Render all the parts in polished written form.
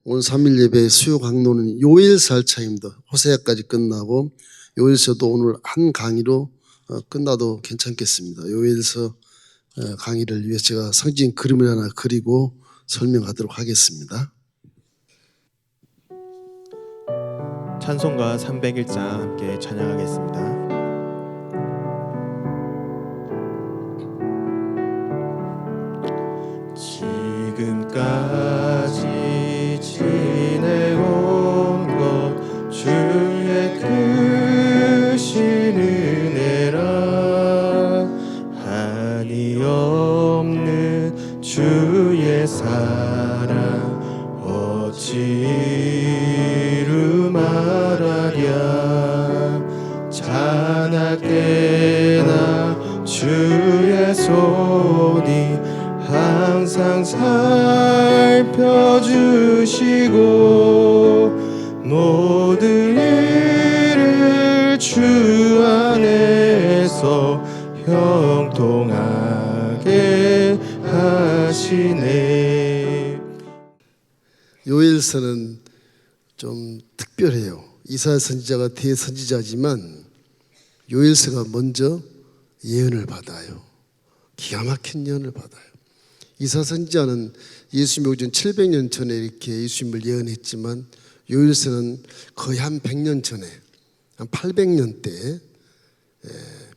오늘 3일 예배 수요 강론은 요일서 할 차입니다. 호세아까지 끝나고 요일서도 오늘 한 강의로 끝나도 괜찮겠습니다. 요일서 강의를 위해 제가 성진 그림을 하나 그리고 설명하도록 하겠습니다. 찬송가 301장 함께 찬양하겠습니다. 지금까지 지내온 것 주의 크신 은혜라 한이 없는 주의 사랑 어찌 이루 말하랴 자나깨나 주의 손이 항상 살펴주시고 모든 일을 주 안에서 형통하게 하시네. 요일서는 좀 특별해요. 이사야 선지자가 대선지자지만 요일서가 먼저 예언을 받아요. 기가 막힌 예언을 받아요. 이사야 선지자는 예수님 오기 전 700년 전에 이렇게 예수님을 예언했지만 요일서는 거의 한 100년 전에 한 800년 때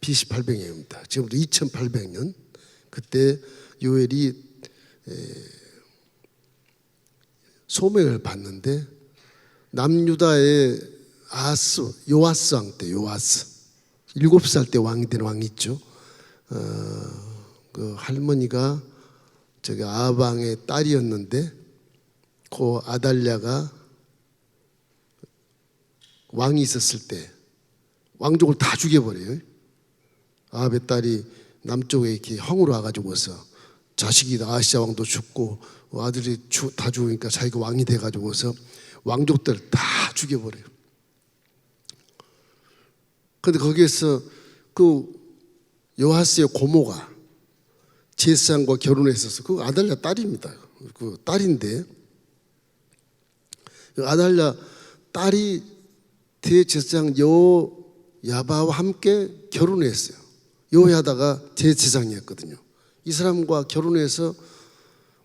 BC 800년입니다. 지금부터 2800년 그때 요엘이 소명을 받는데 남유다의 요아스 왕 때 요아스 7살 때 왕이 된 왕 있죠. 그 할머니가 저기 아방의 딸이었는데 그 아달랴가 왕이 있었을 때 왕족을 다 죽여버려요. 아합의 딸이 남쪽에 이렇게 형으로 와가지고서 자식이 아하시아 왕도 죽고 아들이 다 죽으니까 자기가 왕이 돼가지고서 왕족들을 다 죽여버려요. 그런데 거기에서 그 요아스의 고모가 제사장과 결혼했어서 그 아달랴 딸입니다. 그 딸인데 그 아달랴 딸이 대제사장 여야바와 함께 결혼했어요. 여야다가 제사장이었거든요. 이 사람과 결혼해서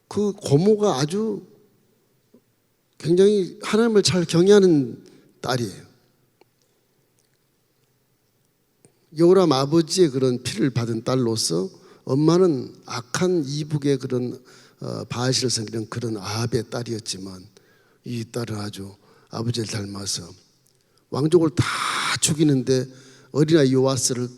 그 고모가 아주 굉장히 하나님을 잘 경외하는 딸이에요. 여호람 아버지의 그런 피를 받은 딸로서 엄마는 악한 이북의 그런 바알신을 섬기는 그런 아합의 딸이었지만 이 딸은 아주 아버지를 닮아서 왕족을 다 죽이는데 어린아이 요아스를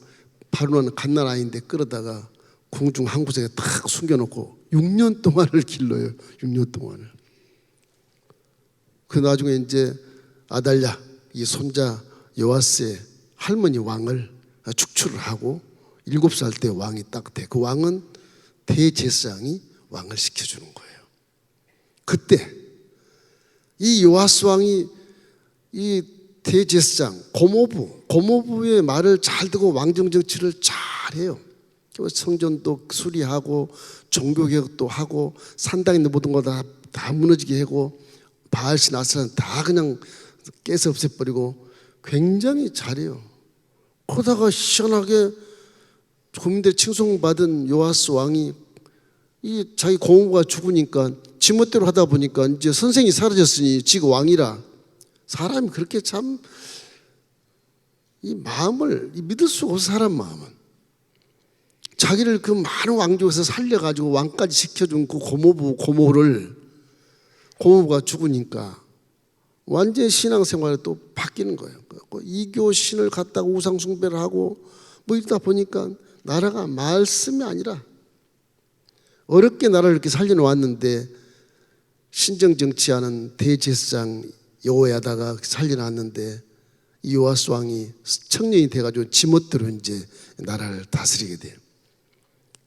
바로는 갓난아이인데 끌어다가 궁중 한 구석에 탁 숨겨놓고 6년 동안을 길러요. 6년 동안을. 그 나중에 이제 아달랴 이 손자 요아스의 할머니 왕을 축출을 하고 7살 때 왕이 딱 돼. 그 왕은 대제사장이 왕을 시켜주는 거예요. 그때 이 요아스 왕이 이 대제사장 고모부의 말을 잘 듣고 왕정 정치를 잘해요. 성전도 수리하고 종교개혁도 하고 산당에 있는 모든 거 다 무너지게 하고 바알신 아스란 다 그냥 깨서 없애버리고 굉장히 잘해요. 그러다가 시원하게 국민들의 칭송받은 요아스 왕이 이 자기 고모가 죽으니까 지멋대로 하다 보니까 이제 선생이 사라졌으니 지가 왕이라 사람이 그렇게 참 이 마음을 믿을 수가 없어. 사람 마음은 자기를 그 많은 왕족에서 살려가지고 왕까지 시켜준 그 고모부가 죽으니까 완전히 신앙생활이 또 바뀌는 거예요. 이교 신을 갖다가 우상숭배를 하고 뭐 이러다 보니까 나라가 말씀이 아니라 어렵게 나라를 이렇게 살려놓았는데 신정정치하는 대제사장 여호야다가 살려놨는데 이 요아스 왕이 청년이 돼가지고 지멋대로 이제 나라를 다스리게 돼요.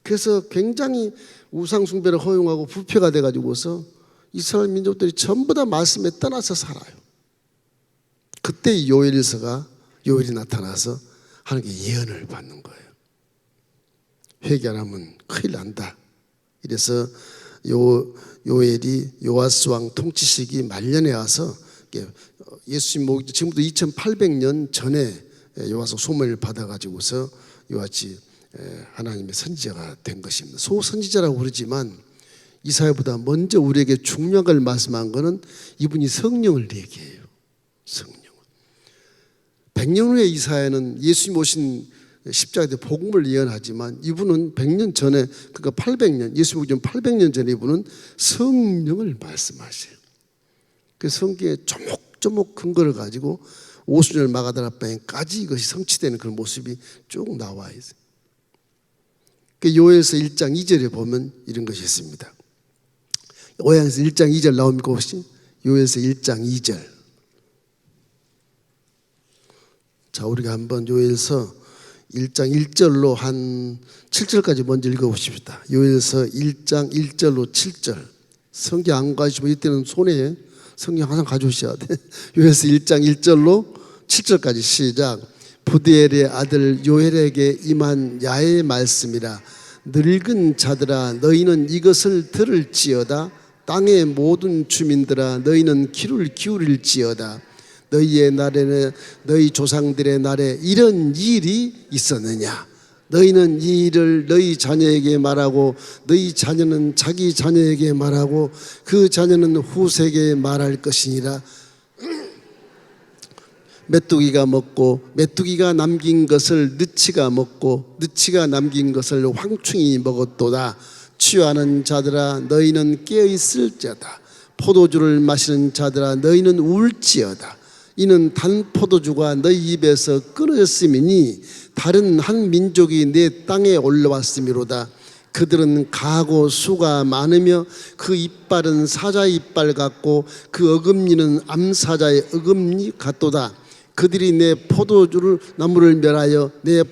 그래서 굉장히 우상숭배를 허용하고 부패가 돼가지고서 이스라엘 민족들이 전부 다 말씀에 떠나서 살아요. 그때 요엘이 나타나서 하나님께 예언을 받는 거예요. 회개 안 하면 큰일 난다. 이래서 요엘이 요아스 왕 통치 시기 말년에 와서 예수님 지금부터 2800년 전에 요아서 소문을 받아가지고서 요같이 하나님의 선지자가 된 것입니다. 소선지자라고 그러지만 이사야보다 먼저 우리에게 중요한 걸 말씀한 것은 이분이 성령을 얘기해요. 성령. 100년 후에 이사야는 예수님 오신 십자가에 대해 복음을 예언하지만 이분은 100년 전에, 그러니까 800년, 예수 오기 전 800년 전에 이분은 성령을 말씀하세요. 그 성경에 조목조목 근거를 가지고 오순절 마가다라방까지 이것이 성취되는 그런 모습이 쭉 나와 있어요. 그 요엘서 1장 2절에 보면 이런 것이 있습니다. 오해에서 1장 2절 나옵니까 혹시? 요엘서 1장 2절. 자, 우리가 한번 요엘서 1장 1절로 한 7절까지 먼저 읽어보십시다. 요엘서 1장 1절로 7절. 성경 안 가지고 이때는 손에 성경 항상 가져오셔야 돼. 요엘서 1장 1절로 7절까지 시작. 부디엘의 아들 요엘에게 임한 야의 말씀이라. 늙은 자들아 너희는 이것을 들을지어다. 땅의 모든 주민들아 너희는 귀를 기울일지어다. 너희의 날에는 너희 조상들의 날에 이런 일이 있었느냐. 너희는 이 일을 너희 자녀에게 말하고 너희 자녀는 자기 자녀에게 말하고 그 자녀는 후세에게 말할 것이니라. 메뚜기가 먹고 메뚜기가 남긴 것을 느치가 먹고 느치가 남긴 것을 황충이 먹었도다. 취하는 자들아 너희는 깨어있을지어다. 포도주를 마시는 자들아 너희는 울지어다. 이는 단 포도주가 너희 입에서 끊어졌음이니 다른 한 민족이 내 땅에 올라왔음이로다. 그들은 가고 수가 많으며 그 이빨은 사자의 이빨 같고 그 어금니는 암사자의 어금니 같도다. 그들이 내 포도주를 나무를 멸하여 내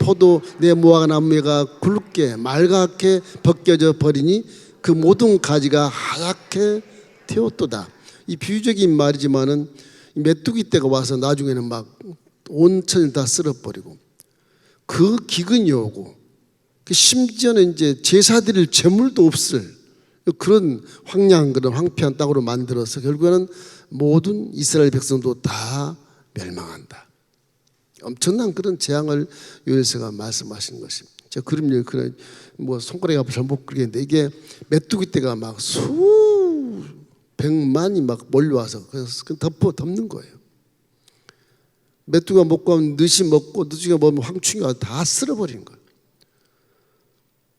무화과나무가 굵게 맑게 벗겨져 버리니 그 모든 가지가 하얗게 되었도다. 이 비유적인 말이지만은 메뚜기 떼가 와서 나중에는 막 온천을 다 쓸어버리고 그 기근이 오고 심지어는 이제 제사 드릴 재물도 없을 그런 황량한 그런 황폐한 땅으로 만들어서 결국에는 모든 이스라엘 백성도 다 멸망한다. 엄청난 그런 재앙을 요엘서가 말씀하시는 것입니다. 제가 그림을 그런 뭐 손가락이 앞을 잘못 그리겠는데 이게 메뚜기 떼가 막 수백만이 막 몰려와서 그래서 덮는 거예요. 메뚜기가 먹고 하면 느시 먹고 느시가 먹으면 황충이 와서 다 쓸어버리는 거예요.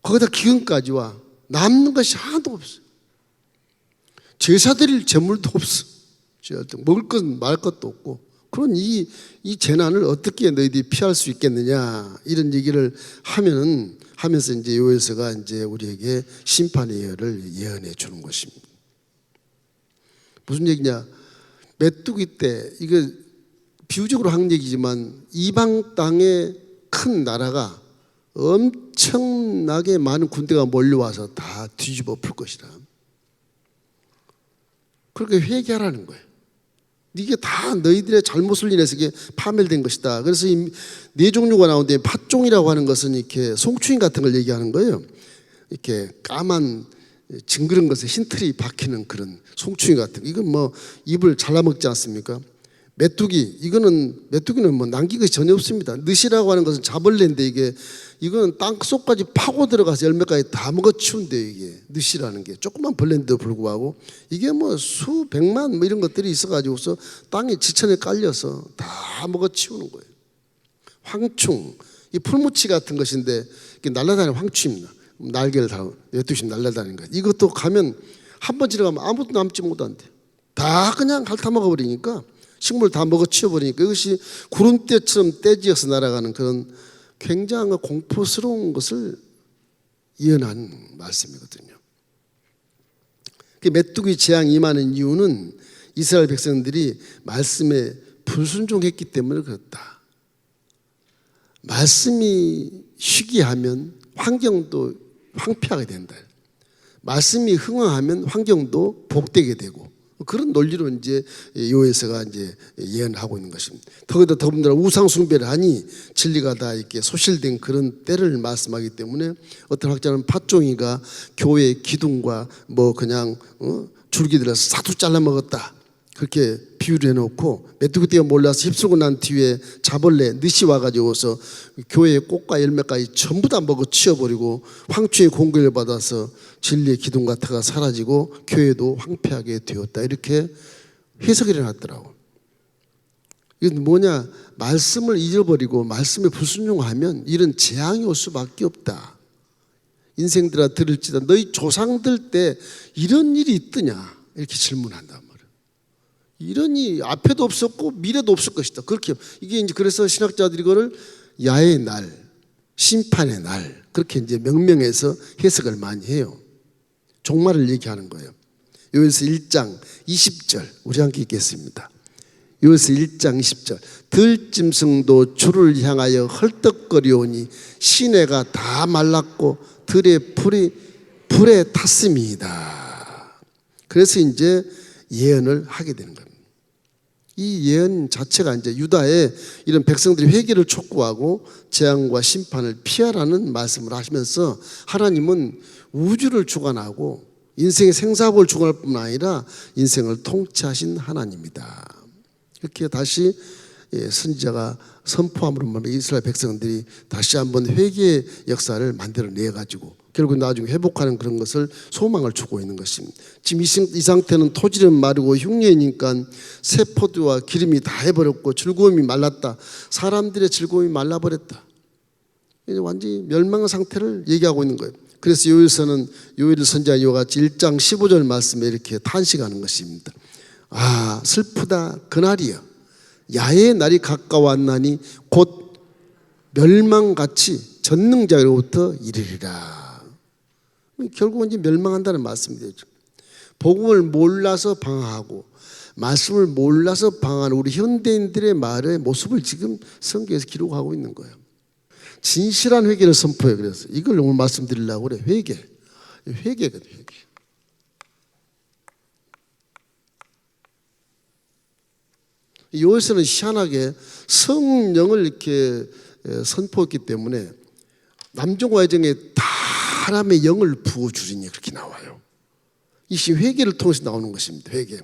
거기다 기근까지 와. 남는 것이 하나도 없어요. 제사 드릴 재물도 없어. 먹을 것 말 것도 없고. 그런 이 재난을 어떻게 너희들이 피할 수 있겠느냐 이런 얘기를 하면서 이제 요엘서가 이제 우리에게 심판의 예를 예언해 주는 것입니다. 무슨 얘기냐? 메뚜기 때 이거 비유적으로 한 얘기지만 이방 땅의 큰 나라가 엄청나게 많은 군대가 몰려와서 다 뒤집어 풀 것이다. 그렇게 회개하라는 거예요. 이게 다 너희들의 잘못을 인해서 이게 파멸된 것이다. 그래서 이 네 종류가 나오는데 팥종이라고 하는 것은 이렇게 송충이 같은 걸 얘기하는 거예요. 이렇게 까만 징그런 것에 흰틀이 박히는 그런 송충이 같은. 이건 뭐 입을 잘라먹지 않습니까? 메뚜기는 뭐 남긴 것이 전혀 없습니다. 느시라고 하는 것은 자벌레인데 이거는 땅 속까지 파고 들어가서 열매까지 다 먹어치운대요. 이게 느시라는 게 조그만 벌레인데도 불구하고 이게 뭐 수백만 뭐 이런 것들이 있어가지고서 땅에 지천에 깔려서 다 먹어치우는 거예요. 황충, 이 풀무치 같은 것인데 이게 날아다니는 황충입니다. 날개를 다 12시 날아다니는 거예요. 이것도 가면 한 번 지나가면 아무도 남지 못한대. 다 그냥 핥아먹어 버리니까. 식물 다 먹어치워버리니까 이것이 구름대처럼 떼지어서 날아가는 그런 굉장한 공포스러운 것을 예언한 말씀이거든요. 메뚜기 재앙이 임하는 이유는 이스라엘 백성들이 말씀에 불순종했기 때문에 그렇다. 말씀이 희귀하면 환경도 황폐하게 된다. 말씀이 흥황하면 환경도 복되게 되고 그런 논리로 이제 요에서가 이제 예언하고 있는 것입니다. 더군다나 우상 숭배를 하니 진리가 다 이렇게 소실된 그런 때를 말씀하기 때문에 어떤 학자는 팥종이가 교회의 기둥과 뭐 그냥 줄기들에서 사두 잘라 먹었다, 그렇게 비유를 해놓고 메뚜기떼가 몰라서 휩쓸고 난 뒤에 자벌레 늑이 와가지고서 교회의 꽃과 열매까지 전부 다 먹어 치워버리고 황충의 공격을 받아서 진리의 기둥 같아가 사라지고 교회도 황폐하게 되었다, 이렇게 해석이 일어났더라고. 이건 뭐냐, 말씀을 잃어버리고 말씀에 불순종하면 이런 재앙이 올 수밖에 없다. 인생들아 들을지다 너희 조상들 때 이런 일이 있더냐, 이렇게 질문한단 말이에요. 이런 일 앞에도 없었고 미래도 없을 것이다. 그렇게 이게 이제 그래서 신학자들이 이거를 야의 날, 심판의 날, 그렇게 이제 명명해서 해석을 많이 해요. 종말을 얘기하는 거예요. 요에서 1장 20절 우리 함께 읽겠습니다. 요에서 1장 20절 들짐승도 주를 향하여 헐떡거리오니 시내가 다 말랐고 들의 풀이 불에 탔습니다. 그래서 이제 예언을 하게 되는 겁니다. 이 예언 자체가 이제 유다의 이런 백성들이 회개를 촉구하고 재앙과 심판을 피하라는 말씀을 하시면서 하나님은 우주를 주관하고 인생의 생사복을 주관할 뿐만 아니라 인생을 통치하신 하나님이다. 이렇게 다시 선지자가 선포함으로 말하면 이스라엘 백성들이 다시 한번 회개의 역사를 만들어내 가지고 결국 나중에 회복하는 그런 것을 소망을 주고 있는 것입니다. 지금 이 상태는 토질은 마르고 흉년이니까 새 포도와 기름이 다 해버렸고 즐거움이 말랐다. 사람들의 즐거움이 말라버렸다. 이제 완전히 멸망의 상태를 얘기하고 있는 거예요. 그래서 요일서는 요일 선지자 이와 같이 1장 15절 말씀에 이렇게 탄식하는 것입니다. 아 슬프다 그날이여, 야의 날이 가까웠나니 곧 멸망같이 전능자로부터 이르리라. 결국은 이제 멸망한다는 말씀이 되죠. 복음을 몰라서 방황하고 말씀을 몰라서 방황하는 우리 현대인들의 말의 모습을 지금 성경에서 기록하고 있는 거예요. 진실한 회개를 선포해요. 그래서 이걸 오늘 말씀드리려고 그래. 회개거든, 회개. 요에서는 희한하게 성령을 이렇게 선포했기 때문에 남종과 여종에 다 사람의 영을 부어주리니 그렇게 나와요. 이 회개를 통해서 나오는 것입니다. 회개.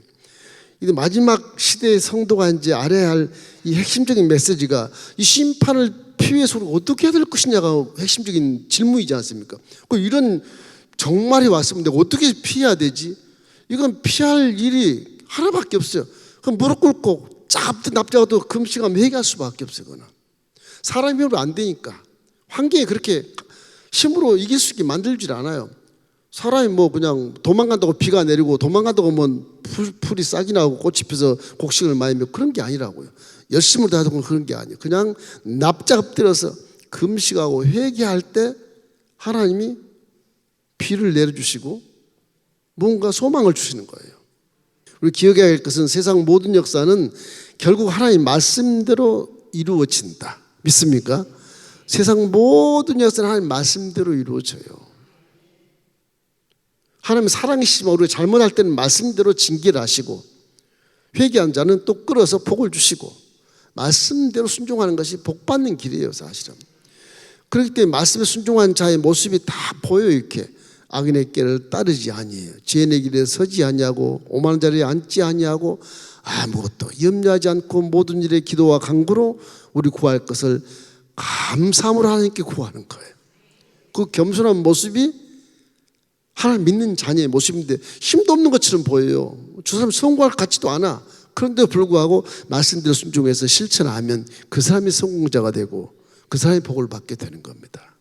이 마지막 시대의 성도가 이제 알아야 할 이 핵심적인 메시지가 이 심판을 피해서 어떻게 해야 될 것이냐가 핵심적인 질문이지 않습니까? 이런 정말이 왔으면 내가 어떻게 피해야 되지? 이건 피할 일이 하나밖에 없어요. 그럼 무릎 꿇고 잡든 납작도 금식하면 회개할 수밖에 없어요. 그거는 사람 힘으로 안 되니까 환경에 그렇게 힘으로 이길 수 있게 만들질 않아요. 사람이 뭐 그냥 도망간다고 비가 내리고 도망간다고 뭐 풀이 싹이 나고 꽃이 펴서 곡식을 많이 메고 그런 게 아니라고요. 열심으로 다하고 그런 게 아니에요. 그냥 납작 엎드려서 금식하고 회개할 때 하나님이 비를 내려주시고 뭔가 소망을 주시는 거예요. 우리 기억해야 할 것은 세상 모든 역사는 결국 하나님 말씀대로 이루어진다. 믿습니까? 세상 모든 역사는 하나님 말씀대로 이루어져요. 하나님 사랑이시지만 우리가 잘못할 때는 말씀대로 징계를 하시고 회개한 자는 또 끌어서 복을 주시고 말씀대로 순종하는 것이 복받는 길이에요. 사실은. 그렇기 때문에 말씀에 순종한 자의 모습이 다 보여요. 이렇게 악인의 길을 따르지 아니에요. 죄인의 길에 서지 아니하고 오만한 자리에 앉지 아니하고 아무것도 염려하지 않고 모든 일에 기도와 간구로 우리 구할 것을 감사함으로 하나님께 구하는 거예요. 그 겸손한 모습이 하나님 믿는 자녀의 모습인데 힘도 없는 것처럼 보여요. 저 사람 성공할 것 같지도 않아. 그런데 불구하고 말씀대로 순종해서 실천하면 그 사람이 성공자가 되고 그 사람이 복을 받게 되는 겁니다.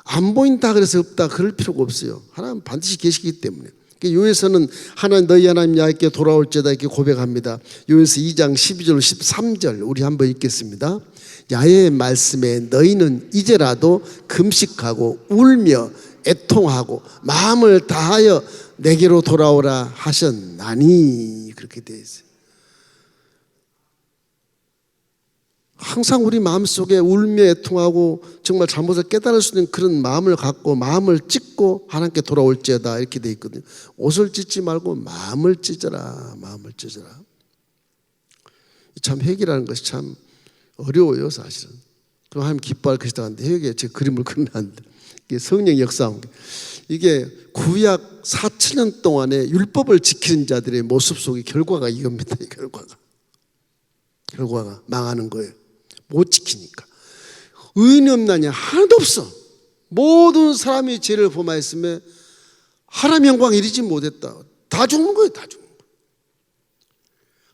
안 보인다 그래서 없다 그럴 필요가 없어요. 하나님 반드시 계시기 때문에. 요에서는 하나님 너희 하나님 야훼께 돌아올지어다 이렇게 고백합니다. 요에서 2장 12절 13절 우리 한번 읽겠습니다. 야훼의 말씀에 너희는 이제라도 금식하고 울며 애통하고 마음을 다하여 내게로 돌아오라 하셨나니 그렇게 되어 있어요. 항상 우리 마음속에 울며 애통하고 정말 잘못을 깨달을 수 있는 그런 마음을 갖고 마음을 찢고 하나님께 돌아올지어다 이렇게 돼 있거든요. 옷을 찢지 말고 마음을 찢어라. 마음을 찢어라. 참 회개라는 것이 참 어려워요 사실은. 그럼 하나님 기뻐할 것이다 하는데 회개에 제 그림을 그려놨는데 이게 성령 역사한 게 이게 구약 4,000년 동안의 율법을 지키는 자들의 모습 속의 결과가 이겁니다. 이 결과가 망하는 거예요. 못 지키니까. 의인이 없나냐? 하나도 없어. 모든 사람이 죄를 범하였으며 하나님의 영광에 이르지 못했다. 다 죽는 거예요. 다 죽는 거예요.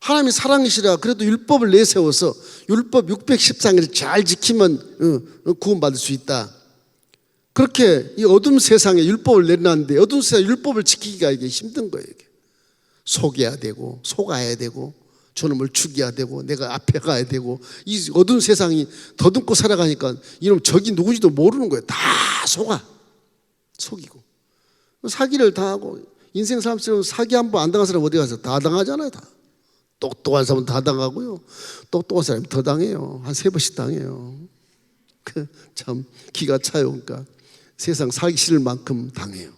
하나님이 사랑이시라 그래도 율법을 내세워서 율법 613일을 잘 지키면 구원받을 수 있다. 그렇게 이 어둠 세상에 율법을 내려놨는데 어둠 세상에 율법을 지키기가 이게 힘든 거예요. 이게. 속여야 되고 속아야 되고 저놈을 죽여야 되고 내가 앞에 가야 되고 이 어두운 세상이 더듬고 살아가니까 이놈 적이 누군지도 모르는 거예요. 다 속이고 사기를 당하고 인생 삶처럼 사기 한 번 안 당한 사람 어디 가서 다 당하잖아요. 다 똑똑한 사람은 다 당하고요. 똑똑한 사람이 더 당해요. 한 3번씩 당해요. 참 기가 차요. 그러니까 세상 살기 싫을 만큼 당해요.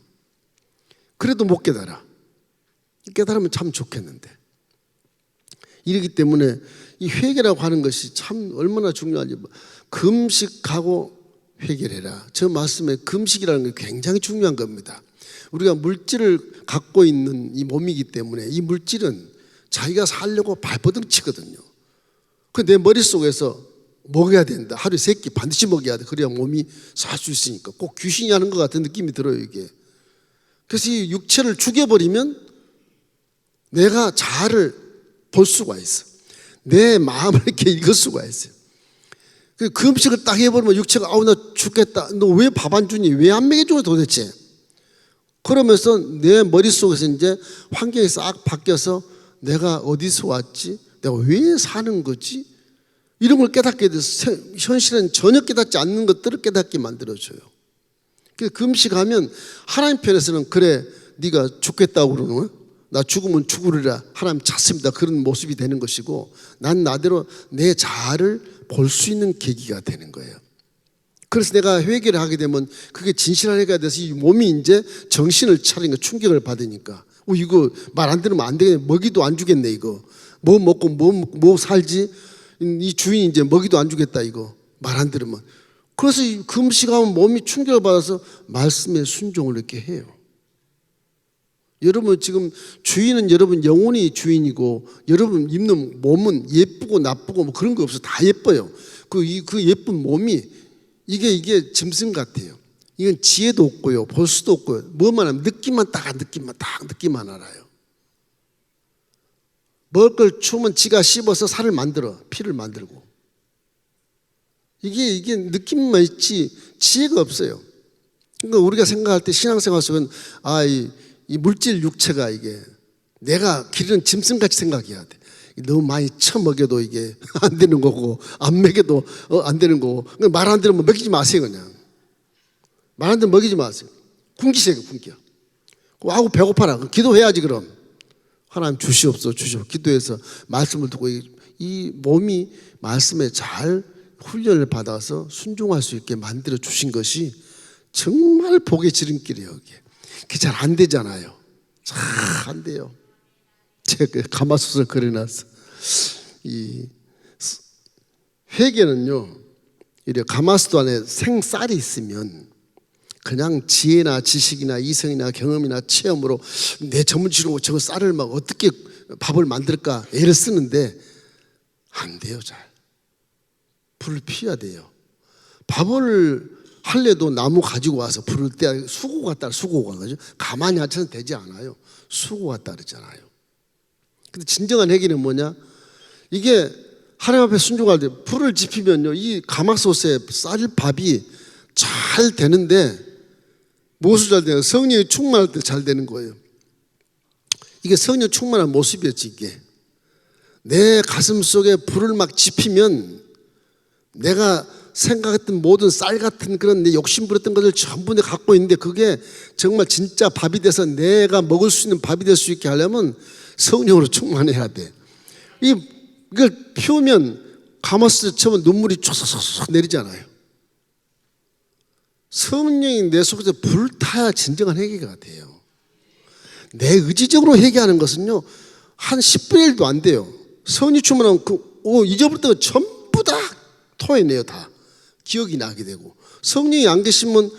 그래도 못 깨달아. 깨달으면 참 좋겠는데. 이러기 때문에 이 회개라고 하는 것이 참 얼마나 중요한지. 금식하고 회개를 해라. 저 말씀에 금식이라는 게 굉장히 중요한 겁니다. 우리가 물질을 갖고 있는 이 몸이기 때문에 이 물질은 자기가 살려고 발버둥 치거든요. 그 내 머릿속에서 먹어야 된다. 하루에 3끼 반드시 먹어야 돼. 그래야 몸이 살 수 있으니까. 꼭 귀신이 하는 것 같은 느낌이 들어요 이게. 그래서 이 육체를 죽여버리면 내가 자아를 볼 수가 있어. 내 마음을 이렇게 읽을 수가 있어요. 그 음식을 딱 해버리면 육체가 아우 나 죽겠다. 너 왜 밥 안 주니? 왜 안 먹여줘 도대체? 그러면서 내 머릿속에서 이제 환경이 싹 바뀌어서 내가 어디서 왔지? 내가 왜 사는 거지? 이런 걸 깨닫게 돼서 현실은 전혀 깨닫지 않는 것들을 깨닫게 만들어줘요. 그래서 금식하면 하나님 편에서는 그래 네가 죽겠다고 그러는 거야? 나 죽으면 죽으리라 하나님 찾습니다. 그런 모습이 되는 것이고 난 나대로 내 자아를 볼 수 있는 계기가 되는 거예요. 그래서 내가 회개를 하게 되면 그게 진실한 회개가 돼서 이 몸이 이제 정신을 차리니까 충격을 받으니까 이거 말 안 들으면 안 되겠네. 먹이도 안 주겠네 이거. 뭐 먹고 뭐 살지? 이 주인이 이제 먹이도 안 주겠다 이거. 말 안 들으면. 그래서 금식하면 몸이 충격을 받아서 말씀에 순종을 이렇게 해요. 여러분 지금 주인은 여러분 영혼이 주인이고 여러분 입는 몸은 예쁘고 나쁘고 뭐 그런 거 없어. 다 예뻐요. 그 예쁜 몸이 이게 짐승 같아요. 이건 지혜도 없고요. 볼 수도 없고요. 뭐만 하면 느낌만 알아요. 먹을 걸 주면 지가 씹어서 살을 만들어. 피를 만들고. 이게 느낌만 있지 지혜가 없어요. 그러니까 우리가 생각할 때 신앙생활 속은 이 물질 육체가 이게 내가 기르는 짐승같이 생각해야 돼. 너무 많이 처먹여도 이게 안 되는 거고 안 먹여도 안 되는 거고 말 안 들으면 먹이지 마세요. 그냥 말 안 들으면 먹이지 마세요. 굶기세요. 굶겨. 아우 배고파라. 기도해야지 그럼. 하나님 주시옵소서 기도해서 말씀을 듣고 이 몸이 말씀에 잘 훈련을 받아서 순종할 수 있게 만들어 주신 것이 정말 복의 지름길이에요. 이게. 그게 잘 안 되잖아요. 잘 안 돼요. 제가 가마솥을 그려놨어. 이 회개는요, 이래 가마솥 안에 생쌀이 있으면 그냥 지혜나 지식이나 이성이나 경험이나 체험으로 내 전문치로 저 쌀을 막 어떻게 밥을 만들까 애를 쓰는데 안 돼요. 잘 불을 피워야 돼요. 밥을 할래도 나무 가지고 와서 불을 때 수고가 따라 수고가 그죠? 가만히 앉아서 되지 않아요. 수고가 따르잖아요. 근데 진정한 회개는 뭐냐? 이게 하나님 앞에 순종할 때 불을 지피면요, 이 가마솥에 쌀밥이 잘 되는데 무엇을 잘 되냐? 성령이 충만할 때 잘 되는 거예요. 이게 성령 충만한 모습이었지. 이게 내 가슴 속에 불을 막 지피면 내가 생각했던 모든 쌀 같은 그런 내 욕심 부렸던 것을 전부 내가 갖고 있는데 그게 정말 진짜 밥이 돼서 내가 먹을 수 있는 밥이 될 수 있게 하려면 성령으로 충만해야 돼. 이걸 피우면 감았을 때 처음에 눈물이 촉촉촉 내리잖아요. 성령이 내 속에서 불타야 진정한 회개가 돼요. 내 의지적으로 회개하는 것은요, 한 10분의 1도 안 돼요. 성령 충만하면 잊어버릴 때가 전부 다 토해내요. 다 기억이 나게 되고. 성령이 안 계시면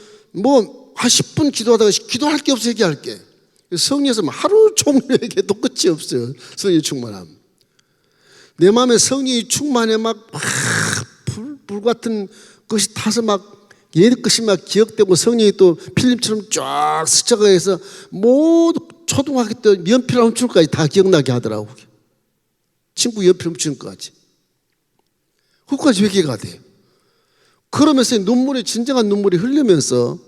한 10분 기도하다가 기도할 게 없어. 회개할 게. 성령에서 하루 종일 회개도 끝이 없어요. 성령 충만함. 내 마음에 성령이 충만해 불 같은 것이 타서 옛 것이 기억되고, 성령이 또 필름처럼 쫙 스쳐가해서 모두 초등학교 때 연필 훔칠까지 다 기억나게 하더라고. 친구 연필 훔치는 것까지. 그것까지 회개가 돼요. 그러면서 눈물이, 진정한 눈물이 흘리면서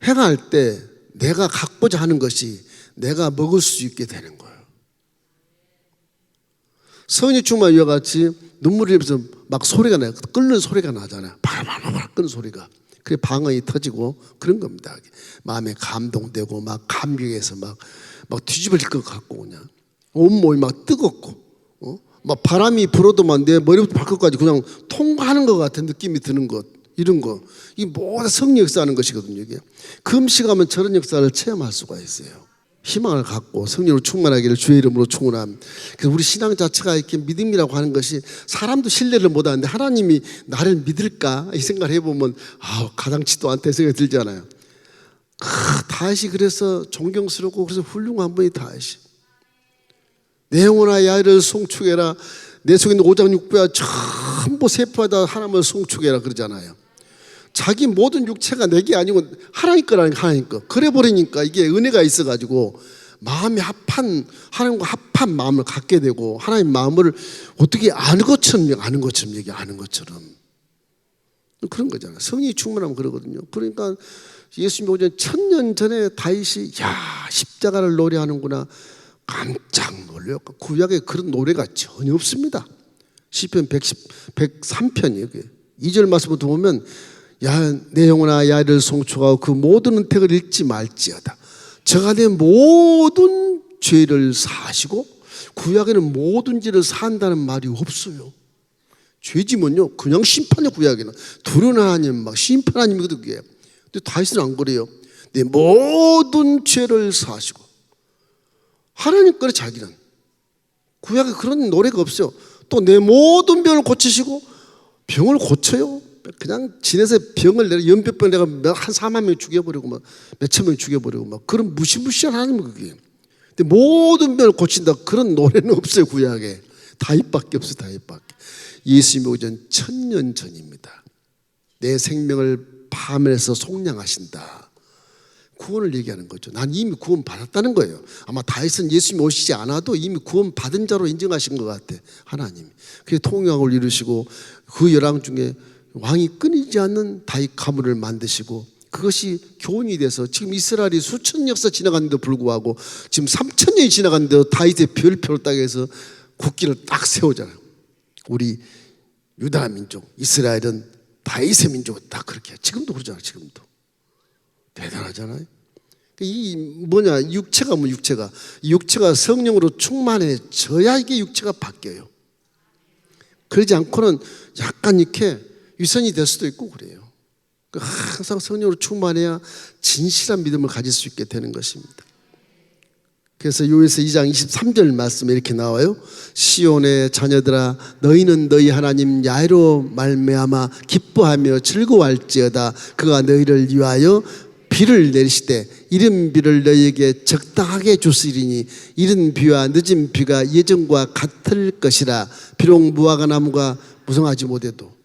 행할 때 내가 갖고자 하는 것이 내가 먹을 수 있게 되는 거예요. 성령 충만 이와 같이 눈물이 흘리면서 소리가 나요. 끓는 소리가 나잖아요. 바라바라 끓는 소리가. 그게 방언이 터지고 그런 겁니다. 마음에 감동되고 감격해서 뒤집어질 것 같고, 그냥 온몸이 뜨겁고, 바람이 불어도 내 머리부터 발끝까지 그냥 통과하는 것 같은 느낌이 드는 것, 이런 거. 이 모두 성령 역사하는 것이거든요. 이게 금식하면 저런 역사를 체험할 수가 있어요. 희망을 갖고 성령으로 충만하기를 주의 이름으로 축원함. 그래서 우리 신앙 자체가 이렇게 믿음이라고 하는 것이, 사람도 신뢰를 못하는데 하나님이 나를 믿을까 이 생각을 해보면 가당치도 않다 생각이 들잖아요. 다윗이 그래서 존경스럽고 그래서 훌륭한 분이 다윗이. 내 영혼아 야훼를 송축해라. 내 속에 있는 오장육부야 전부 세포하다 하나님을 송축해라 그러잖아요. 자기 모든 육체가 내게 아니고 하나님 거라니까, 하나님 거. 그래 버리니까 이게 은혜가 있어가지고 마음이 하나님과 합한 마음을 갖게 되고, 하나님 마음을 어떻게 아는 것처럼 얘기하는 것처럼 그런 거잖아요. 성령이 충만하면 그러거든요. 그러니까 예수님이 오전 1000년 전에 다윗이 십자가를 노래하는구나 깜짝 놀래요. 구약에 그런 노래가 전혀 없습니다. 시편 103편이에요. 2절 말씀부터 보면 내 영혼아 야훼를 송축하고 그 모든 은택을 잃지 말지어다. 저가 내 모든 죄를 사하시고, 구약에는 모든 죄를 사한다는 말이 없어요. 죄지면요 그냥 심판의 구약에는 두려운 하나님 심판 하나님이거든요. 그게. 근데 다윗은 안 그래요. 내 모든 죄를 사하시고. 하나님 거래 자기는. 구약에 그런 노래가 없어요. 또 내 모든 병을 고치시고. 병을 고쳐요. 그냥 지내서 병을 연병 내가 한 4만 명 죽여버리고 몇천 명 죽여버리고 그런 무시무시한 하나님은 그게. 근데 모든 병을 고친다 그런 노래는 없어요. 구약에. 다윗밖에 없어요. 다윗밖에. 예수님이 오기 전 1000년 전입니다. 내 생명을 파멸해서 속량하신다. 구원을 얘기하는 거죠. 난 이미 구원 받았다는 거예요. 아마 다윗은 예수님이 오시지 않아도 이미 구원 받은 자로 인정하신 것 같아. 하나님이. 그래서 통영을 이루시고 그 열왕 중에 왕이 끊이지 않는 다윗 가문을 만드시고, 그것이 교훈이 돼서 지금 이스라엘이 수천 역사 지나갔는데도 불구하고 지금 3000년이 지나갔는데도 다윗의 별표를 딱 해서 국기를 딱 세우잖아요. 우리 유다 민족 이스라엘은 다윗의 민족은 딱 그렇게 해요. 지금도 그러잖아요. 지금도 대단하잖아요. 육체가 육체가 성령으로 충만해져야 이게 육체가 바뀌어요. 그러지 않고는 약간 이렇게 위선이 될 수도 있고 그래요. 항상 성령으로 충만해야 진실한 믿음을 가질 수 있게 되는 것입니다. 그래서 요에서 2장 23절 말씀에 이렇게 나와요. 시온의 자녀들아 너희는 너희 하나님 야훼로 말미암아 기뻐하며 즐거워할지어다. 그가 너희를 위하여 비를 내리시되 이른 비를 너희에게 적당하게 주시리니 이른 비와 늦은 비가 예전과 같을 것이라. 비록 무화과 나무가 무성하지 못해도.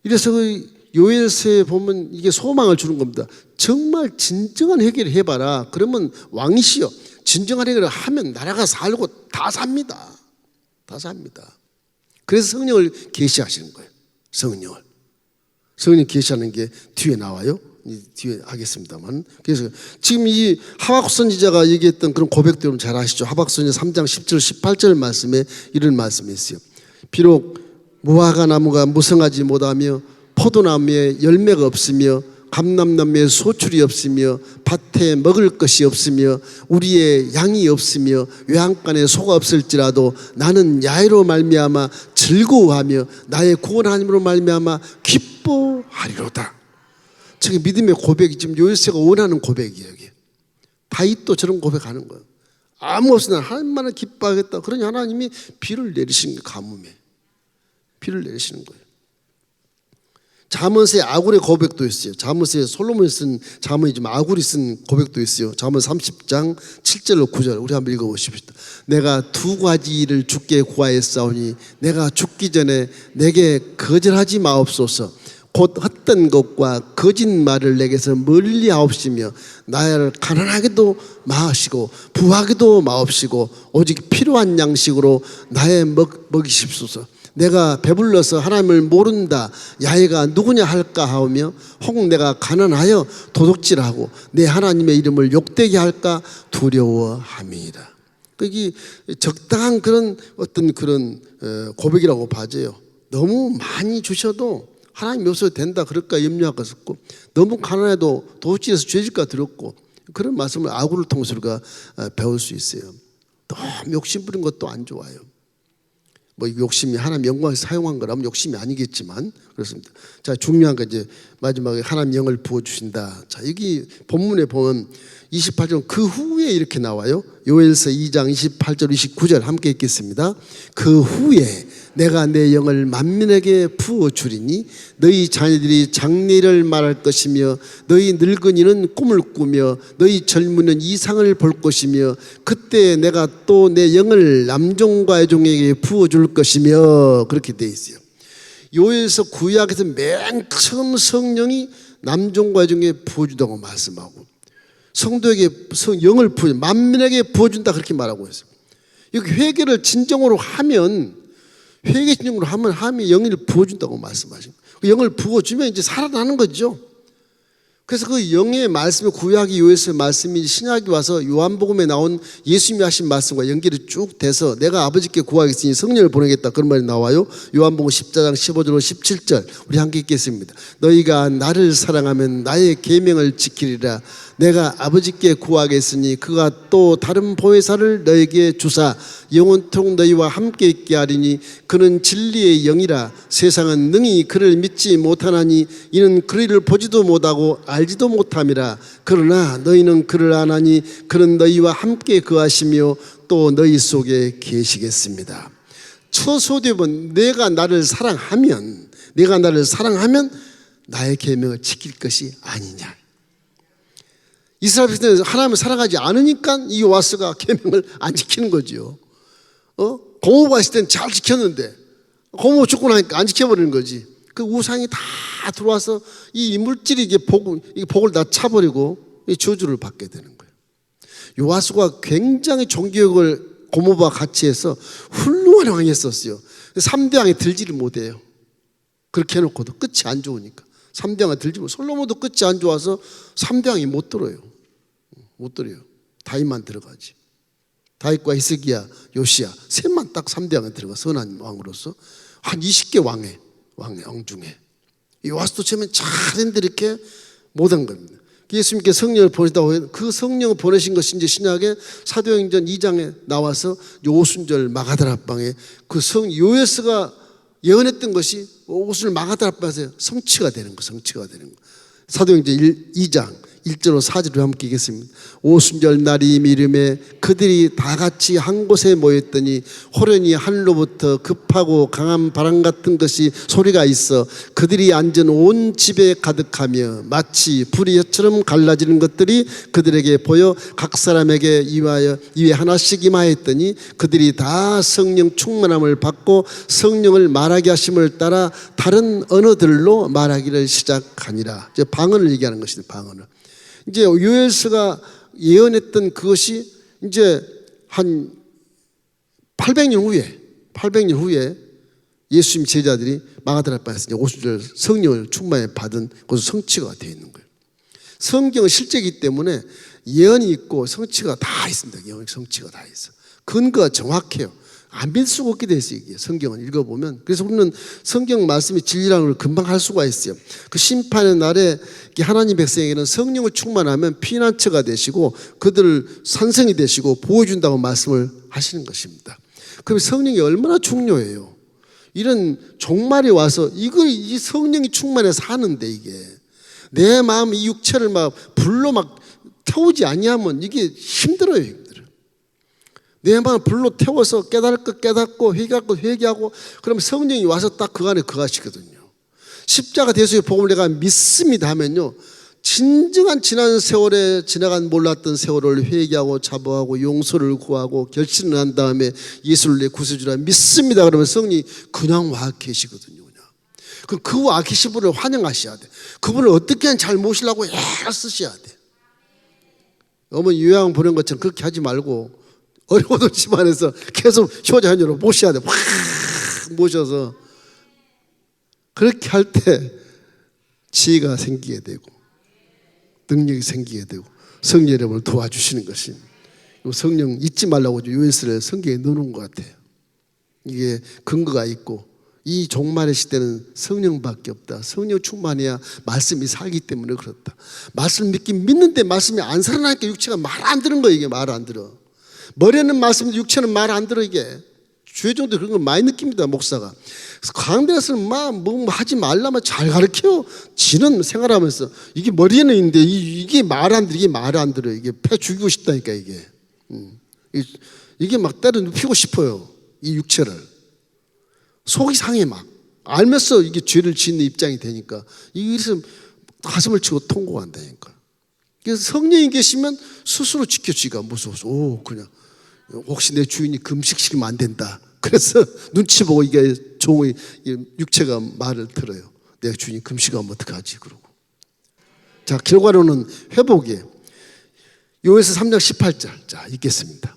이래서 요엘서에 보면 이게 소망을 주는 겁니다. 정말 진정한 회개를 해봐라. 그러면 왕이시여 진정한 회개를 하면 나라가 살고 다 삽니다. 다 삽니다. 그래서 성령을 계시하시는 거예요. 성령 계시하는 게 뒤에 나와요. 뒤에 하겠습니다만. 그래서 지금 이 하박국 선지자가 얘기했던 그런 고백들은 잘 아시죠? 하박국 선지자 3장 10절 18절 말씀에 이런 말씀이 있어요. 비록 무화과 나무가 무성하지 못하며 포도나무에 열매가 없으며 감람나무에 소출이 없으며 밭에 먹을 것이 없으며 우리의 양이 없으며 외양간에 소가 없을지라도 나는 야훼로 말미암아 즐거워하며 나의 구원 하나님으로 말미암아 기뻐하리로다. 저게 믿음의 고백이 지금 요셉가 원하는 고백이에요. 이게. 다윗도 저런 고백하는 거예요. 아무 없으나 하나님만을 기뻐하겠다. 그러니 하나님이 비를 내리시는 거예요. 가뭄에 비를 내리시는 거예요. 잠언서에 아굴의 고백도 있어요. 잠언서에 솔로몬이 쓴 잠언이지만 아굴이 쓴 고백도 있어요. 잠언 30장 7절로 9절 우리 한번 읽어보십시다. 내가 두 가지를 주께 구하였사오니 내가 죽기 전에 내게 거절하지 마옵소서. 곧 헛된 것과 거짓말을 내게서 멀리 하옵시며 나를 가난하게도 마시고 부하게도 마옵시고 오직 필요한 양식으로 나의 먹이십소서. 내가 배불러서 하나님을 모른다 야훼가 누구냐 할까 하오며 혹 내가 가난하여 도둑질하고 내 하나님의 이름을 욕되게 할까 두려워함이니라. 그게 적당한 그런 어떤 그런 고백이라고 봐져요. 너무 많이 주셔도 하나님이 없어도 된다 그럴까 염려하고 있었고 너무 가난해도 도둑질해서 죄질까 들었고 그런 말씀을 아굴을 통해서 우리가 배울 수 있어요. 너무 욕심 부린 것도 안 좋아요. 뭐 욕심이 하나님 영광에서 사용한 거라면 욕심이 아니겠지만 그렇습니다. 자, 중요한 거 이제 마지막에 하나님 영을 부어 주신다. 자, 여기 본문에 보면 28절 그 후에 이렇게 나와요. 요엘서 2장 28절 29절 함께 읽겠습니다. 그 후에 내가 내 영을 만민에게 부어 주리니 너희 자녀들이 장래를 말할 것이며 너희 늙은이는 꿈을 꾸며 너희 젊은이는 이상을 볼 것이며 그때 내가 또 내 영을 남종과 여종에게 부어 줄 것이며 그렇게 돼 있어요. 요엘서 구약에서 맨 처음 성령이 남종과 여종에게 부어 준다고 말씀하고 성도에게 영을 부어 만민에게 부어 준다 그렇게 말하고 있어요. 여기 회개를 진정으로 하면 회개 진정으로 하면 하나님이 영을 부어준다고 말씀하시고 그 영을 부어주면 이제 살아나는 거죠. 그래서 그 영의 말씀이 구약이 요엘서의 말씀이 신약이 와서 요한복음에 나온 예수님이 하신 말씀과 연결이 쭉 돼서 내가 아버지께 구하겠으니 성령을 보내겠다 그런 말이 나와요. 요한복음 14장 15절로 17절 우리 함께 읽겠습니다. 너희가 나를 사랑하면 나의 계명을 지키리라. 내가 아버지께 구하겠으니 그가 또 다른 보혜사를 너에게 주사 영원토록 너희와 함께 있게 하리니 그는 진리의 영이라. 세상은 능히 그를 믿지 못하나니 이는 그를 보지도 못하고 알지도 못함이라. 그러나 너희는 그를 아나니 그는 너희와 함께 거하시며 또 너희 속에 계시겠습니다. 처소되면 내가 나를 사랑하면 나의 계명을 지킬 것이 아니냐. 이스라엘 백성은 하나님을 사랑하지 않으니까 이 요아스가 계명을 안 지키는 거죠. 고모가 있을 때는 잘 지켰는데 고모 죽고 나니까 안 지켜버리는 거지. 그 우상이 다 들어와서 이 물질이 이게 복을 다 차버리고 이 저주를 받게 되는 거예요. 요아스가 굉장히 종교육을 고모와 같이 해서 훌륭한 왕이었어요. 3대 왕이 들지를 못해요. 그렇게 해놓고도 끝이 안 좋으니까 3대 왕이 들지 못해요. 솔로몬도 끝이 안 좋아서 3대 왕이 못 들어요. 못 들어요. 다윗만 들어가지. 다윗과 히스기야, 요시야 셋만 딱 3대 왕에 들어가. 선한 왕으로서 한 20개 왕 중에 요아스도 처음엔 잘했는데 이렇게 못한 겁니다. 예수님께 성령을 보내다고 해요. 그 성령을 보내신 것이 이제 신약의 사도행전 2장에 나와서 오순절 마가다락방에 그 요에스가 예언했던 것이 오순절 마가다락방에서 성취가 되는 거. 사도행전 2장 1절로 4절로 함께 읽겠습니다. 오순절 날이 이르매 그들이 다 같이 한 곳에 모였더니 호련히 하늘로부터 급하고 강한 바람 같은 것이 소리가 있어 그들이 앉은 온 집에 가득하며 마치 불이 혀처럼 갈라지는 것들이 그들에게 보여 각 사람에게 이에 하나씩 임하였더니 그들이 다 성령 충만함을 받고 성령을 말하게 하심을 따라 다른 언어들로 말하기를 시작하니라. 이제 방언을 얘기하는 것입니다. 방언을. 이제 요엘서가 예언했던 그것이 이제 한 800년 후에 예수님 제자들이 마가다락방에서 오순절 성령을 충만히 받은 것으로 성취가 되어 있는 거예요. 성경은 실제이기 때문에 예언이 있고 성취가 다 있습니다. 예언 성취가 다 있어. 근거가 정확해요. 안 믿을 수가 없게 돼 있어요. 이게 성경을 읽어보면. 그래서 우리는 성경 말씀이 진리라는 걸 금방 할 수가 있어요. 그 심판의 날에 하나님 백성에게는 성령을 충만하면 피난처가 되시고 그들을 산성이 되시고 보호해준다고 말씀을 하시는 것입니다. 그럼 성령이 얼마나 중요해요. 이런 종말이 와서 이 성령이 충만해서 하는데 이게 내 마음 이 육체를 막 불로 막 태우지 아니하면 이게 힘들어요. 내 마음을 불로 태워서 깨달을 것 깨닫고 회개할 것 회개하고 그러면 성령이 와서 딱 그 안에 거하시거든요. 십자가 대속의 복음을 내가 믿습니다 하면요, 진정한 지난 세월에 지나간 몰랐던 세월을 회개하고 자부하고 용서를 구하고 결심을 한 다음에 예수를 내 구세주라 믿습니다 그러면 성령이 그냥 와 계시거든요. 그럼 그 와 계신 분을 환영하셔야 돼. 그분을 어떻게 잘 모시려고 애쓰셔야 돼. 어머니 요양 보낸 것처럼 그렇게 하지 말고 어려워도 집안에서 계속 효자 효녀로 모셔야 돼. 확 모셔서 그렇게 할 때 지혜가 생기게 되고 능력이 생기게 되고 성령 여러분을 도와주시는 것입니다. 성령 잊지 말라고 요한스를 성경에 넣어놓은 것 같아요. 이게 근거가 있고 이 종말의 시대는 성령밖에 없다. 성령 충만해야 말씀이 살기 때문에 그렇다. 말씀 믿긴 믿는데 말씀이 안 살아나니까 육체가 말 안 듣는 거예요. 이게 말 안 들어. 머리는 말씀인데 육체는 말 안 들어. 이게 주의종도 그런 걸 많이 느낍니다. 목사가. 그래서 강대에서는 뭐 하지 말라면 잘 가르쳐요. 지는 생활하면서 이게 머리에는 있는데 이게 말 안 들어. 이게 말 안 들어. 이게 패 죽이고 싶다니까 이게. 이게 막 때려 눕히고 싶어요. 이 육체를. 속이 상해 막. 알면서 이게 죄를 짓는 입장이 되니까 이래서 가슴을 치고 통곡한다니까. 그래서 성령이 계시면 스스로 지켜지기가 무서워서 그냥 혹시 내 주인이 금식시키면 안 된다. 그래서 눈치 보고 이게 종의 육체가 말을 들어요. 내 주인이 금식하면 어떡하지 그러고. 자, 결과로는 회복이에요. 요에서 3장 18절 자 읽겠습니다.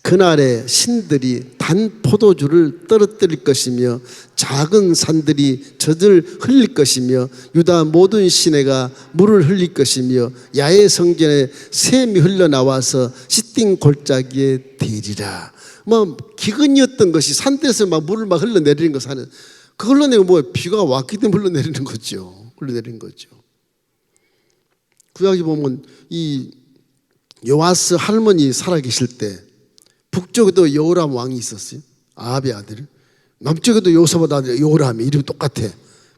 그날에 신들이 단 포도주를 떨어뜨릴 것이며 작은 산들이 젖을 흘릴 것이며 유다 모든 시내가 물을 흘릴 것이며 야외 성전에 샘이 흘러나와서 시띵 골짜기에 대리라. 뭐 기근이었던 것이 산들에서 막 물을 막 흘러내리는 거 사는 그 흘러내고 뭐 비가 왔기 때문에 흘러내리는 거죠. 흘러내리는 거죠. 구약에 보면 이 요아스 할머니 살아계실 때 북쪽에도 여호람 왕이 있었어요. 아합의 아들. 남쪽에도 요사밧 아들 요람이 이름이 똑같아.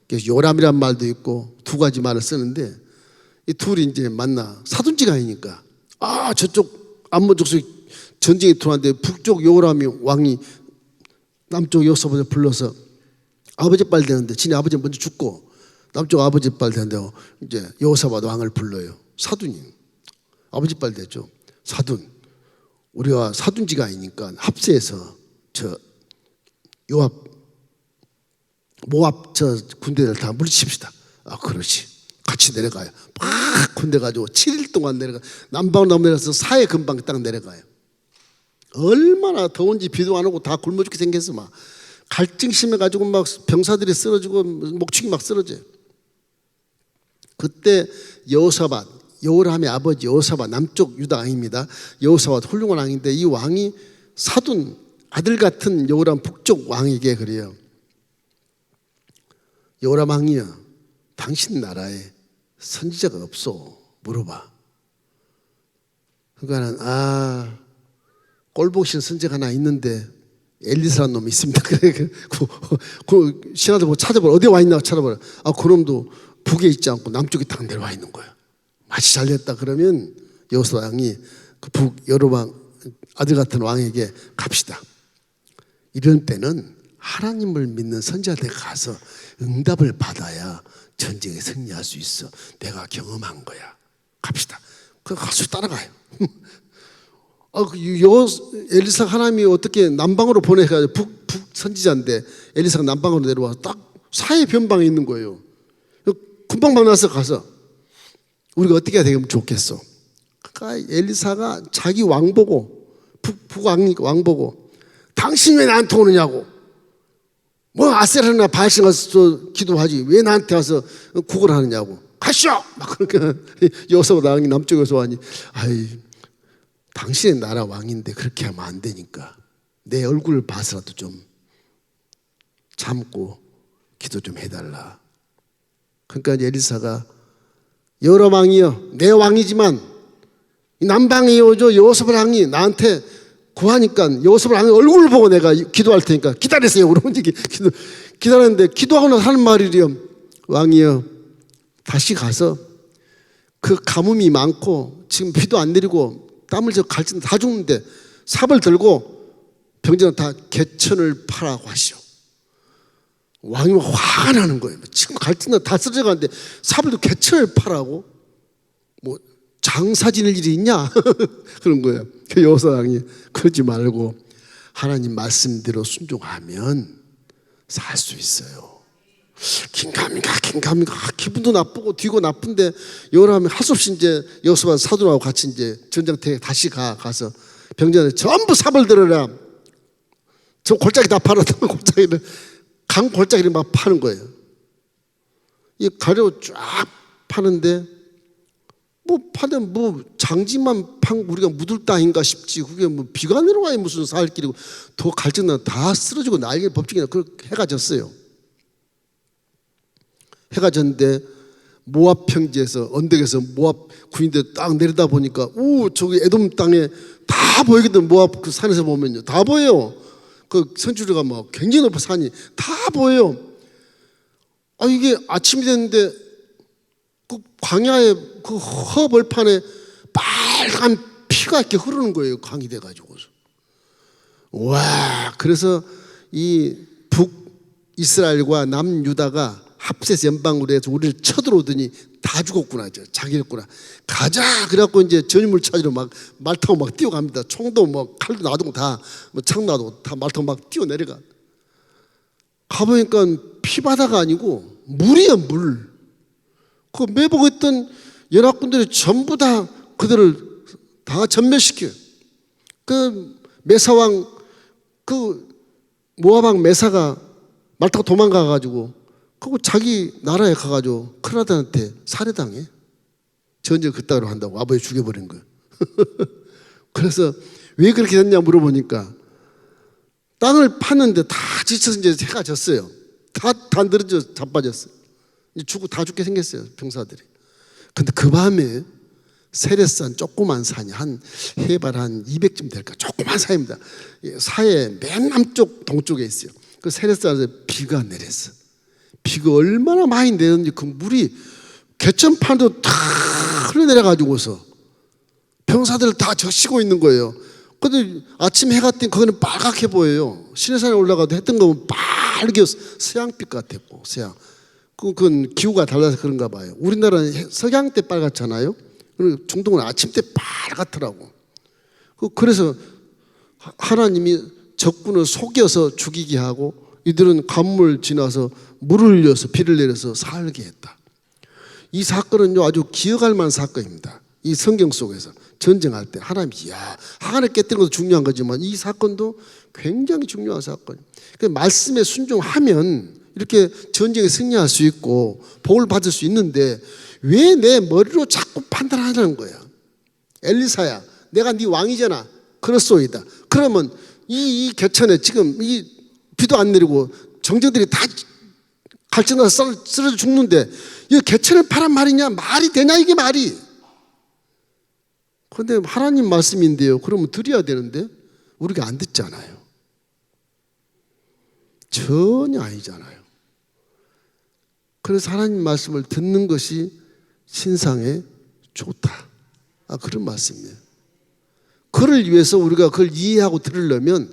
그래서 요람이란 말도 있고 두 가지 말을 쓰는데 이 둘이 이제 만나 사돈지간이니까 저쪽 암몬 족속이 전쟁이 들어왔는데 북쪽 요람이 왕이 남쪽 요사밧을 불러서 아버지 빨 되는데 지네 아버지 먼저 죽고 남쪽 아버지 빨 되는데 이제 요사밧 왕을 불러요. 사돈이 아버지 빨 되죠. 사돈. 우리가 사둔지가 아니니까 합세해서 저 요압 모압 저 군대를 다 물리칩시다. 그렇지. 같이 내려가요. 막 군대 가지고 7일 동안 내려가. 남방으로 내려가서 사해 금방 딱 내려가요. 얼마나 더운지 비도 안 오고 다 굶어 죽게 생겼어. 막 갈증 심해가지고 막 병사들이 쓰러지고 목축이 막 쓰러져요. 그때 여호사밧 여호람의 아버지 여호사밧 남쪽 유다 왕입니다. 여호사밧 훌륭한 왕인데 이 왕이 사돈 아들 같은 여호람 북쪽 왕에게 그래요. 여호람 왕이여 당신 나라에 선지자가 없어 물어봐. 그러니까는 꼴보기 선지자가 하나 있는데 엘리사라는 놈이 있습니다. 그래 그 신하들 보고 찾아보라. 어디 와 있나 찾아보라. 그놈도 북에 있지 않고 남쪽에 딱 내려와 있는 거야. 마치 잘됐다 그러면 여호사밧 왕이 그 북 여로방 아들 같은 왕에게 갑시다. 이런 때는 하나님을 믿는 선지자한테 가서 응답을 받아야 전쟁에 승리할 수 있어. 내가 경험한 거야. 갑시다. 그 가수 따라가요. 엘리사 하나님이 어떻게 남방으로 보내가지고 북 선지자인데 엘리사가 남방으로 내려와서 딱 사해 변방에 있는 거예요. 금방 만나서 가서 우리가 어떻게 해야 되면 좋겠어. 그러니까 엘리사가 자기 왕 보고 북왕 보고 당신 왜 나한테 오느냐고. 뭐 아세라나 바알신 가서 기도하지 왜 나한테 와서 구걸 하느냐고. 가시오. 막 그러니까 여호사밧 왕이 남쪽에서 와니 당신의 나라 왕인데 그렇게 하면 안 되니까 내 얼굴을 봐서라도 좀 참고 기도 좀 해달라. 그러니까 엘리사가 여러 왕이여, 내 왕이지만 이 남방의 여조 여호사밧 왕이 나한테 구하니까 여호사밧 왕의 얼굴을 보고 내가 기도할 테니까 기다리세요. 그러면 이게 기다렸는데 기도하고 나서 하는 말이래요. 왕이여, 다시 가서 그 가뭄이 많고 지금 비도 안 내리고 땀을 저 갈증 다 죽는데 삽을 들고 병자는 다 개천을 파라고 하시오. 왕이 화가 나는 거예요. 지금 갈증나 다 쓰러져 가는데 삽을 들고 개천을 파라고? 뭐 장사 지낼 일이 있냐? 그런 거예요. 그 여호사밧 왕이 그러지 말고 하나님 말씀대로 순종하면 살 수 있어요. 긴가민가 기분도 나쁘고 뒤고 나쁜데 여호람이 할 수 없이 이제 여호사밧 사도하고 같이 이제 전장터에 다시 가서 병자들 전부 삽을 들어라. 저 골짜기 다 팔았던 골짜기를 강 골짜기를 막 파는 거예요. 이 가려고 쫙 파는데 뭐 파면 뭐 장지만 판 우리가 묻을 땅인가 싶지. 그게 뭐 비가 내려와야 무슨 사흘길이고 더 갈증나 다 쓰러지고 난리가 법칙이나 그렇게 해가 졌어요. 해가 졌는데 모압 평지에서 언덕에서 모압 군인들 딱 내리다 보니까 저기 에돔 땅에 다 보이거든. 모압 그 산에서 보면요 다 보여요. 그 선주리가 막 굉장히 높은 산이 다 보여요. 이게 아침이 됐는데 그 광야의 그 허벌판에 빨간 피가 이렇게 흐르는 거예요. 강이 돼가지고서. 와, 그래서 이 북이스라엘과 남유다가 합세서 연방으로 해서 우리를 쳐들어오더니 다 죽었구나. 자기였구나. 가자. 그래갖고 이제 전유물 찾으러 막 말 타고 막 뛰어갑니다. 총도 뭐 칼도 놔두고 다 뭐 창 놔두고 다 말 타고 막 뛰어내려가. 가보니까 피바다가 아니고 물이에요, 물. 그 매보고 있던 연합군들이 전부 다 그들을 다 전멸시켜요. 그 메사왕, 그 모압왕 메사가 말 타고 도망가가지고 그리고 자기 나라에 가가지고 크라단한테 살해당해. 전쟁 그따위로 한다고 아버지 죽여버린 거예요. 그래서 왜 그렇게 됐냐 물어보니까 땅을 팠는데 다 지쳐서 이제 해가 졌어요. 다 늘어져 자빠졌어요. 다 죽게 생겼어요, 병사들이. 근데 그 밤에 세렛산 조그만 산이 한 해발 한 200쯤 될까 조그만 산입니다. 사해 맨 남쪽 동쪽에 있어요. 그 세렛산에서 비가 내렸어. 비가 얼마나 많이 내렸는지 그 물이 개천판도 다 흘러내려가지고서 병사들 다 적시고 있는 거예요. 근데 아침 해가 뜨니 거기는 빨갛게 보여요. 시내산에 올라가도 해 뜬 거 보면 빨개 서양빛 같았고, 서양. 그건 기후가 달라서 그런가 봐요. 우리나라는 석양 때 빨갛잖아요. 그리고 중동은 아침 때 빨갛더라고. 그래서 하나님이 적군을 속여서 죽이게 하고 이들은 강물 지나서 물을 흘려서 비를 내려서 살게 했다. 이 사건은요 아주 기억할 만한 사건입니다. 이 성경 속에서 전쟁할 때 하나님이 하나님 깨뜨리는 것도 중요한 거지만 이 사건도 굉장히 중요한 사건이에요. 말씀에 순종하면 이렇게 전쟁에 승리할 수 있고 복을 받을 수 있는데 왜 내 머리로 자꾸 판단하자는 거야. 엘리사야, 내가 네 왕이잖아. 그렇소이다. 그러면 이 개천에 지금 이 비도 안 내리고 정정들이 다 갈증나서 쓰러져 죽는데 이 개천을 파란 말이냐? 말이 되냐 이게 말이. 그런데 하나님 말씀인데요. 그러면 드려야 되는데 우리가 안 듣잖아요. 전혀 아니잖아요. 그래서 하나님 말씀을 듣는 것이 신상에 좋다. 그런 말씀이에요. 그를 위해서 우리가 그걸 이해하고 들으려면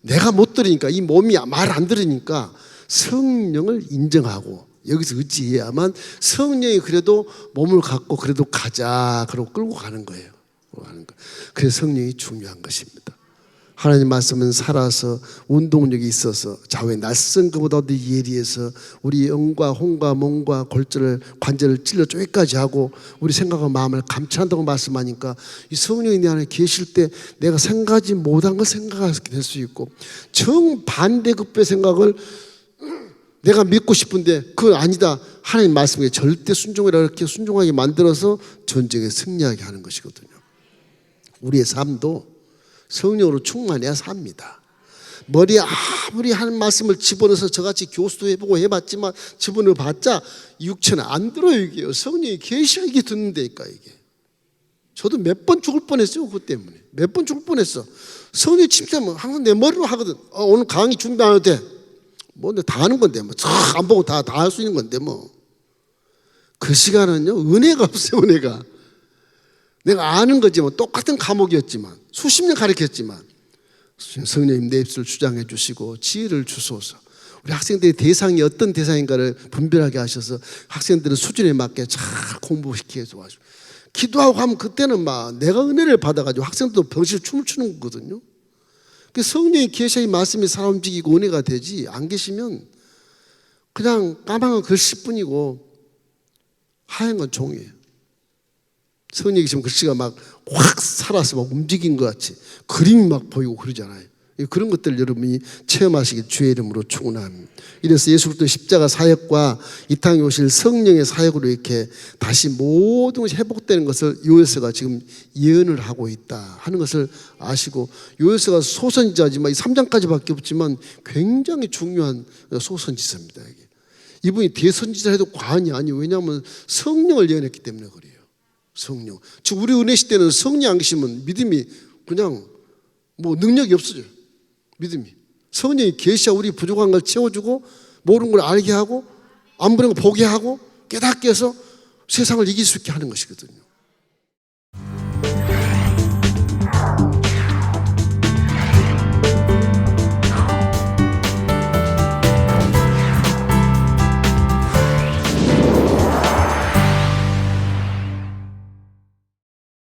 내가 못 들으니까 이 몸이 말 안 들으니까 성령을 인정하고 여기서 의지해야만 성령이 그래도 몸을 갖고 그래도 가자 그러고 끌고 가는 거예요. 그래서 성령이 중요한 것입니다. 하나님 말씀은 살아서 운동력이 있어서 좌우에 낯선 것보다도 예리해서 우리 영과 혼과 몸과 골절을 관절을 찔러 쪼개까지 하고 우리 생각과 마음을 감찰한다고 말씀하니까 이 성령이 내 안에 계실 때 내가 생각하지 못한 걸 생각하게 될 수 있고 정반대급의 생각을 내가 믿고 싶은데 그건 아니다. 하나님 말씀에 절대 순종이라 이렇게 순종하게 만들어서 전쟁에 승리하게 하는 것이거든요. 우리의 삶도 성령으로 충만해야 삽니다. 머리에 아무리 하는 말씀을 집어넣어서 저같이 교수도 해보고 해봤지만 집어넣어봤자 육체는 안 들어요. 이게요. 성령이 계셔 이게 듣는다니까 이게. 저도 몇 번 죽을 뻔했어요. 그것 때문에 몇 번 죽을 뻔했어. 성령이 침체하면 항상 내 머리로 하거든. 오늘 강의 준비 안 해도 돼. 뭐 다 하는 건데 뭐 안 보고 다 할 수 있는 건데 뭐. 그 시간은요 은혜가 없어요. 은혜가. 내가 아는 거지만 똑같은 과목이었지만 수십 년 가르쳤지만 성령님 내 입술을 주장해 주시고 지혜를 주소서. 우리 학생들의 대상이 어떤 대상인가를 분별하게 하셔서 학생들의 수준에 맞게 잘 공부시키게 도와주고 기도하고 하면 그때는 막 내가 은혜를 받아가지고 학생들도 병실 춤을 추는 거거든요. 그 성령이 계셔야 말씀이 살아 움직이고 은혜가 되지 안 계시면 그냥 까만 글씨뿐이고 하얀 건 종이에요. 성령이 계시면 글씨가 막 확 살아서 막 움직인 것 같이 그림이 막 보이고 그러잖아요. 그런 것들 여러분이 체험하시길 주의 이름으로 축원합니다. 이래서 예수 그리스도의 십자가 사역과 이 땅에 오실 성령의 사역으로 이렇게 다시 모든 것이 회복되는 것을 요에서가 지금 예언을 하고 있다 하는 것을 아시고, 요에서가 소선지자지만 이 3장까지밖에 없지만 굉장히 중요한 소선지자입니다. 이분이 대선지자 해도 과언이 아니에요. 왜냐하면 성령을 예언했기 때문에 그래요. 성령. 즉 우리 은혜 시대는 성령 안 계시면 믿음이 그냥 뭐 능력이 없어져요. 믿음이. 성령이 계셔야 우리 부족한 걸 채워주고 모르는 걸 알게 하고 안 보는 걸 보게 하고 깨닫게 해서 세상을 이길 수 있게 하는 것이거든요.